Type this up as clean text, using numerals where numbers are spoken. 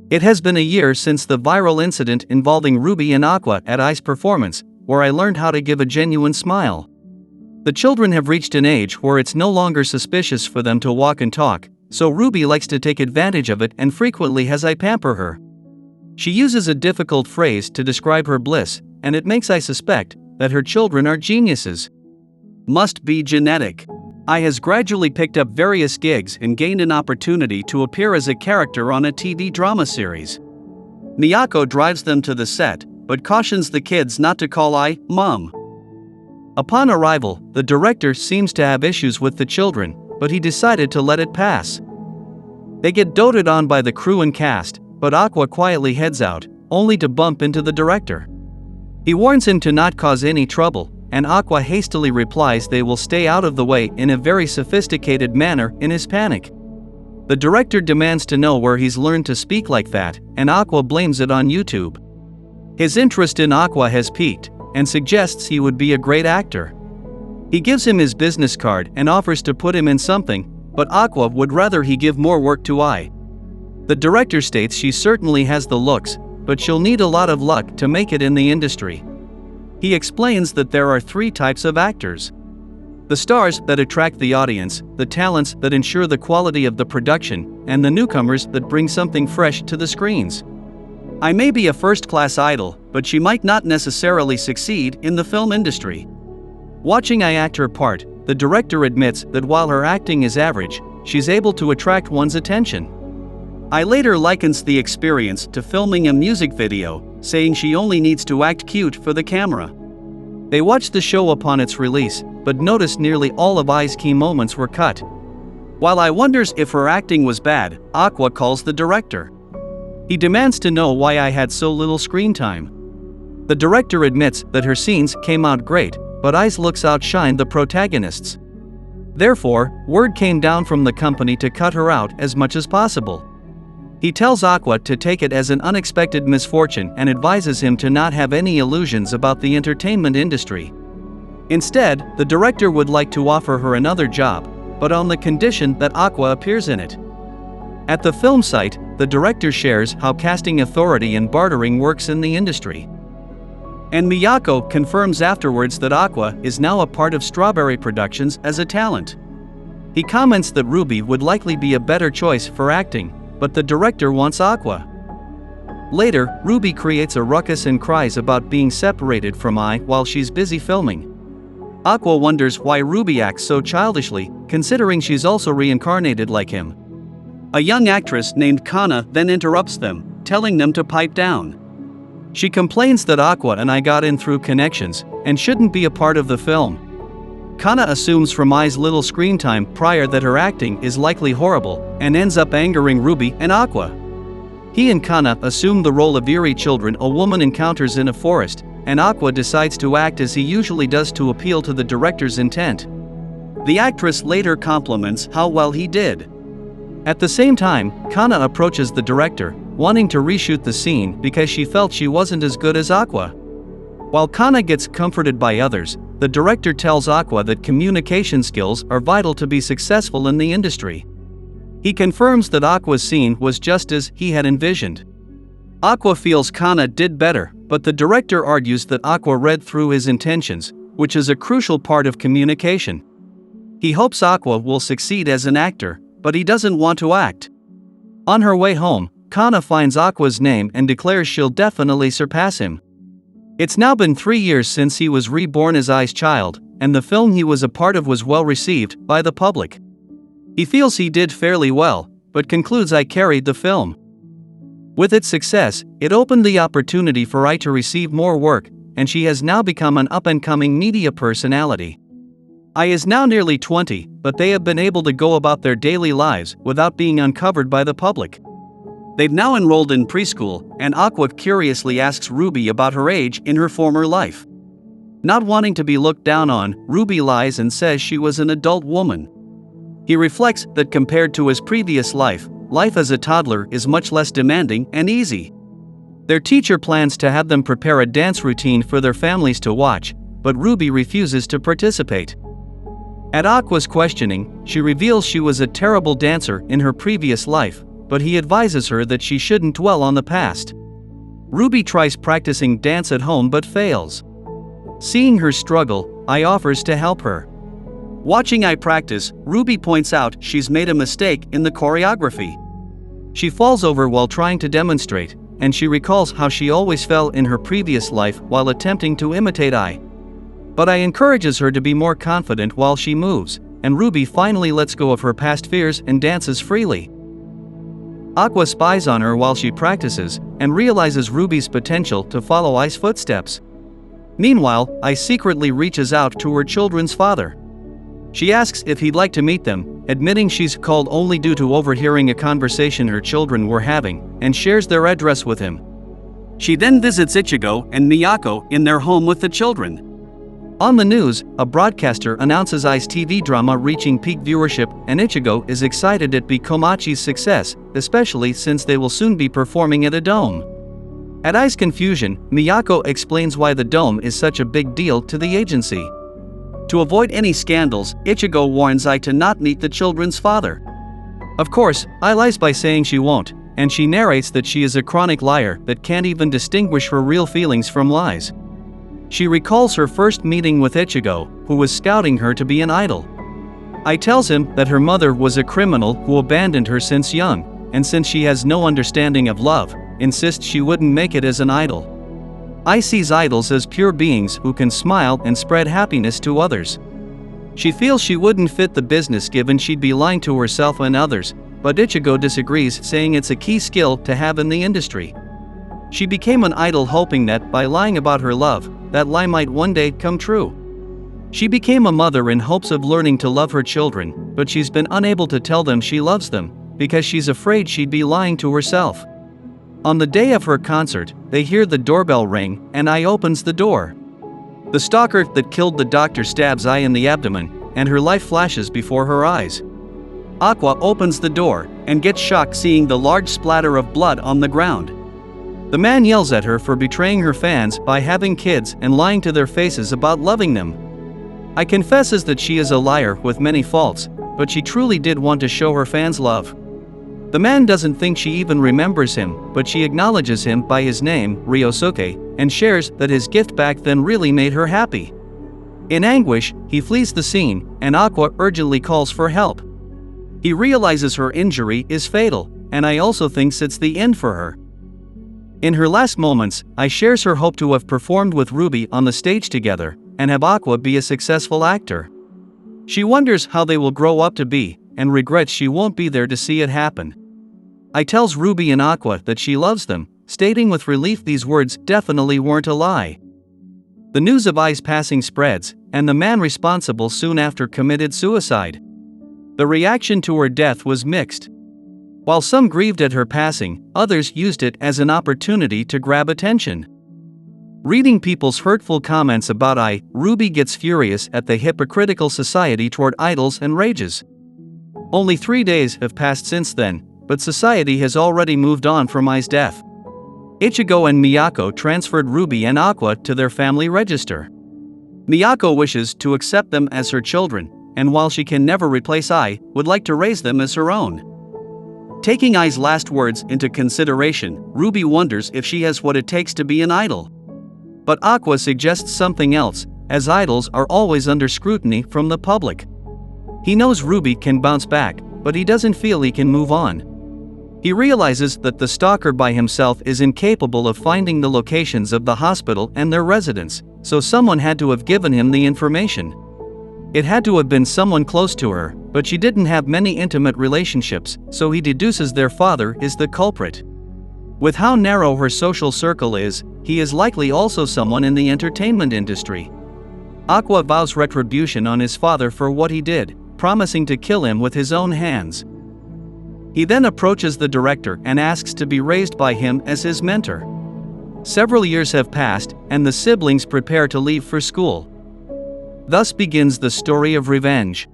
It has been a year since the viral incident involving Ruby and Aqua at Ice Performance, where I learned how to give a genuine smile. The children have reached an age where it's no longer suspicious for them to walk and talk, so Ruby likes to take advantage of it and frequently has I pamper her. She uses a difficult phrase to describe her bliss, and it makes I suspect that her children are geniuses. Must be genetic. I has gradually picked up various gigs and gained an opportunity to appear as a character on a TV drama series. Miyako drives them to the set, but cautions the kids not to call I, Mom. Upon arrival, the director seems to have issues with the children, but he decided to let it pass. They get doted on by the crew and cast, but Aqua quietly heads out, only to bump into the director. He warns him to not cause any trouble, and Aqua hastily replies they will stay out of the way in a very sophisticated manner in his panic. The director demands to know where he's learned to speak like that, and Aqua blames it on YouTube. His interest in Aqua has peaked, and suggests he would be a great actor. He gives him his business card and offers to put him in something, but Aqua would rather he give more work to I. The director states she certainly has the looks, but she'll need a lot of luck to make it in the industry. He explains that there are 3 types of actors: the stars that attract the audience, the talents that ensure the quality of the production, and the newcomers that bring something fresh to the screens. I may be a first-class idol, but she might not necessarily succeed in the film industry. Watching I act her part, the director admits that while her acting is average, she's able to attract one's attention. I later likens the experience to filming a music video, saying she only needs to act cute for the camera. They watched the show upon its release, but noticed nearly all of I's key moments were cut. While I wonders if her acting was bad, Aqua calls the director. He demands to know why I had so little screen time. The director admits that her scenes came out great, but I's looks outshined the protagonists. Therefore, word came down from the company to cut her out as much as possible. He tells Aqua to take it as an unexpected misfortune and advises him to not have any illusions about the entertainment industry. Instead, the director would like to offer her another job, but on the condition that Aqua appears in it. At the film site, the director shares how casting authority and bartering works in the industry. And Miyako confirms afterwards that Aqua is now a part of Strawberry Productions as a talent. He comments that Ruby would likely be a better choice for acting, but the director wants Aqua. Later, Ruby creates a ruckus and cries about being separated from I while she's busy filming. Aqua wonders why Ruby acts so childishly, considering she's also reincarnated like him. A young actress named Kana then interrupts them, telling them to pipe down. She complains that Aqua and I got in through connections, and shouldn't be a part of the film. Kana assumes from I's little screen time prior that her acting is likely horrible, and ends up angering Ruby and Aqua. He and Kana assume the role of eerie children a woman encounters in a forest, and Aqua decides to act as he usually does to appeal to the director's intent. The actress later compliments how well he did. At the same time, Kana approaches the director, wanting to reshoot the scene because she felt she wasn't as good as Aqua. While Kana gets comforted by others, the director tells Aqua that communication skills are vital to be successful in the industry. He confirms that Aqua's scene was just as he had envisioned. Aqua feels Kana did better, but the director argues that Aqua read through his intentions, which is a crucial part of communication. He hopes Aqua will succeed as an actor, but he doesn't want to act. On her way home, Kana finds Aqua's name and declares she'll definitely surpass him. It's now been 3 years since he was reborn as I's child, and the film he was a part of was well received by the public. He feels he did fairly well, but concludes I carried the film. With its success, it opened the opportunity for I to receive more work, and she has now become an up-and-coming media personality. I is now nearly 20, but they have been able to go about their daily lives without being uncovered by the public. They've now enrolled in preschool, and Aqua curiously asks Ruby about her age in her former life. Not wanting to be looked down on, Ruby lies and says she was an adult woman. He reflects that compared to his previous life as a toddler is much less demanding and easy. Their teacher plans to have them prepare a dance routine for their families to watch, but Ruby refuses to participate. At Aqua's questioning, she reveals she was a terrible dancer in her previous life, but he advises her that she shouldn't dwell on the past. Ruby tries practicing dance at home but fails. Seeing her struggle, Ai offers to help her. Watching Ai practice, Ruby points out she's made a mistake in the choreography. She falls over while trying to demonstrate, and she recalls how she always fell in her previous life while attempting to imitate Ai. But Ai encourages her to be more confident while she moves, and Ruby finally lets go of her past fears and dances freely. Aqua spies on her while she practices, and realizes Ruby's potential to follow Ai's footsteps. Meanwhile, Ai secretly reaches out to her children's father. She asks if he'd like to meet them, admitting she's called only due to overhearing a conversation her children were having, and shares their address with him. She then visits Ichigo and Miyako in their home with the children. On the news, a broadcaster announces Ai's TV drama reaching peak viewership, and Ichigo is excited at Komachi's success, especially since they will soon be performing at a dome. At Ai's confusion, Miyako explains why the dome is such a big deal to the agency. To avoid any scandals, Ichigo warns Ai to not meet the children's father. Of course, Ai lies by saying she won't, and she narrates that she is a chronic liar that can't even distinguish her real feelings from lies. She recalls her first meeting with Ichigo, who was scouting her to be an idol. Ai tells him that her mother was a criminal who abandoned her since young, and since she has no understanding of love, insists she wouldn't make it as an idol. Ai sees idols as pure beings who can smile and spread happiness to others. She feels she wouldn't fit the business given she'd be lying to herself and others, but Ichigo disagrees, saying it's a key skill to have in the industry. She became an idol hoping that, by lying about her love, that lie might one day come true. She became a mother in hopes of learning to love her children, but she's been unable to tell them she loves them, because she's afraid she'd be lying to herself. On the day of her concert, they hear the doorbell ring, and Ai opens the door. The stalker that killed the doctor stabs Ai in the abdomen, and her life flashes before her eyes. Aqua opens the door, and gets shocked seeing the large splatter of blood on the ground. The man yells at her for betraying her fans by having kids and lying to their faces about loving them. Ai confesses that she is a liar with many faults, but she truly did want to show her fans love. The man doesn't think she even remembers him, but she acknowledges him by his name, Ryosuke, and shares that his gift back then really made her happy. In anguish, he flees the scene, and Aqua urgently calls for help. He realizes her injury is fatal, and Ai also thinks it's the end for her. In her last moments, Ai shares her hope to have performed with Ruby on the stage together, and have Aqua be a successful actor. She wonders how they will grow up to be, and regrets she won't be there to see it happen. Ai tells Ruby and Aqua that she loves them, stating with relief these words definitely weren't a lie. The news of Ai's passing spreads, and the man responsible soon after committed suicide. The reaction to her death was mixed. While some grieved at her passing, others used it as an opportunity to grab attention. Reading people's hurtful comments about Ai, Ruby gets furious at the hypocritical society toward idols and rages. Only 3 days have passed since then, but society has already moved on from Ai's death. Ichigo and Miyako transferred Ruby and Aqua to their family register. Miyako wishes to accept them as her children, and while she can never replace Ai, would like to raise them as her own. Taking Ai's last words into consideration, Ruby wonders if she has what it takes to be an idol. But Aqua suggests something else, as idols are always under scrutiny from the public. He knows Ruby can bounce back, but he doesn't feel he can move on. He realizes that the stalker by himself is incapable of finding the locations of the hospital and their residents, so someone had to have given him the information. It had to have been someone close to her, but she didn't have many intimate relationships, so he deduces their father is the culprit. With how narrow her social circle is, he is likely also someone in the entertainment industry. Aqua vows retribution on his father for what he did, promising to kill him with his own hands. He then approaches the director and asks to be raised by him as his mentor. Several years have passed, and the siblings prepare to leave for school. Thus begins the story of revenge.